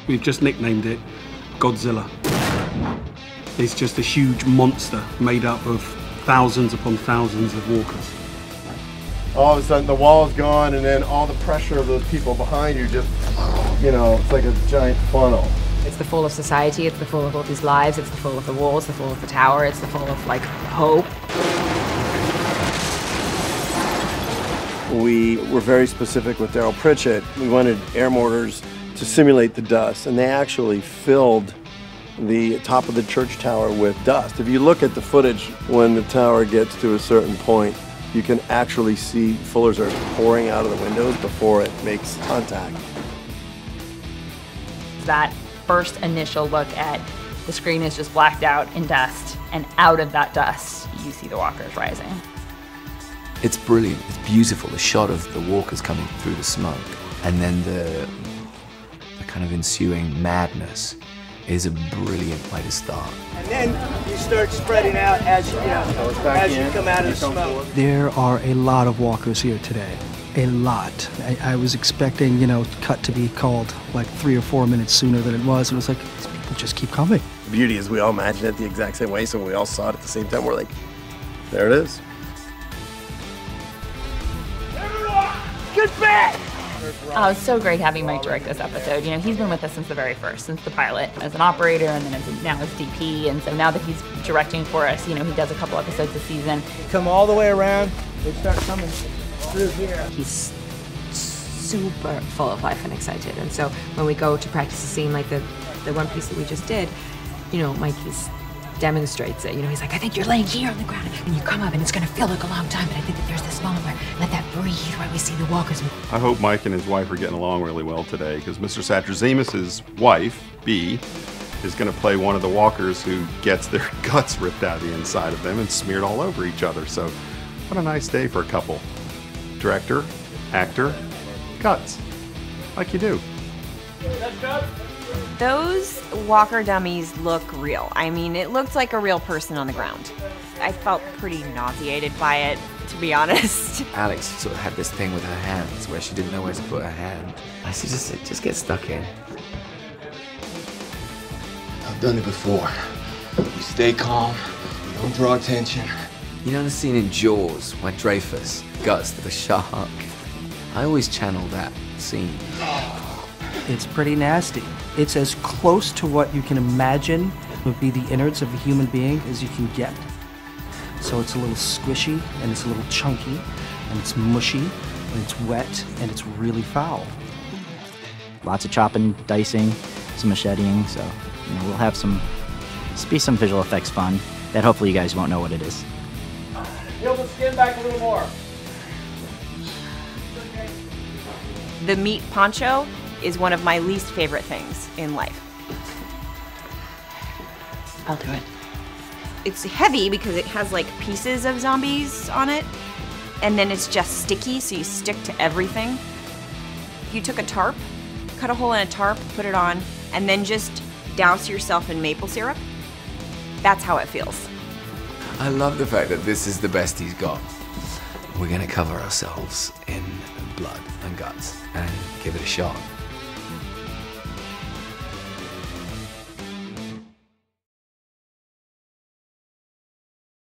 We've just nicknamed it Godzilla. It's just a huge monster made up of thousands upon thousands of walkers. All of a sudden the wall's gone, and then all the pressure of those people behind you just, you know, it's like a giant funnel. It's the fall of society, it's the fall of all these lives, it's the fall of the wall, it's the fall of the tower, it's the fall of, like, hope. We were very specific with Daryl Pritchett. We wanted air mortars to simulate the dust, and they actually filled the top of the church tower with dust. If you look at the footage when the tower gets to a certain point, you can actually see fuller's earth pouring out of the windows before it makes contact. That first initial look at the screen is just blacked out in dust, and out of that dust, you see the walkers rising. It's brilliant, it's beautiful, the shot of the walkers coming through the smoke, and then the kind of ensuing madness is a brilliant way to start. And then you start spreading out as you come out of the smoke. There are a lot of walkers here today. A lot. I was expecting, you know, cut to be called like 3 or 4 minutes sooner than it was. It was like, these people just keep coming. The beauty is we all imagined it the exact same way, so when we all saw it at the same time, we're like, there it is. Get back! Oh, it's so great having Mike direct this episode. You know, he's been with us since the very first, since the pilot, as an operator and then now as DP. And so now that he's directing for us, you know, he does a couple episodes a season. Come all the way around, they start coming through here. He's super full of life and excited. And so when we go to practice a scene like the one piece that we just did, you know, Mikey's demonstrates it. You know, he's like, I think you're laying here on the ground, and you come up, and it's going to feel like a long time, but I think that there's this moment where let that breathe while we see the walkers. I hope Mike and his wife are getting along really well today, because Mr. Satrazemis's wife, B, is going to play one of the walkers who gets their guts ripped out of the inside of them and smeared all over each other. So, what a nice day for a couple. Director, actor, guts, like you do. Those walker dummies look real. I mean, it looked like a real person on the ground. I felt pretty nauseated by it, to be honest. Alex sort of had this thing with her hands where she didn't know where to put her hand. I said, just get stuck in. I've done it before. We stay calm, we don't draw attention. You know the scene in Jaws where Dreyfus guts the shark? I always channel that scene. It's pretty nasty. It's as close to what you can imagine would be the innards of a human being as you can get. So it's a little squishy, and it's a little chunky, and it's mushy, and it's wet, and it's really foul. Lots of chopping, dicing, some macheting, so you know, we'll have some visual effects fun that hopefully you guys won't know what it is. Peel the skin back a little more. The meat poncho is one of my least favorite things in life. I'll do it. It's heavy because it has like pieces of zombies on it, and then it's just sticky, so you stick to everything. If you took a tarp, cut a hole in a tarp, put it on, and then just douse yourself in maple syrup, that's how it feels. I love the fact that this is the best he's got. We're gonna cover ourselves in blood and guts and give it a shot.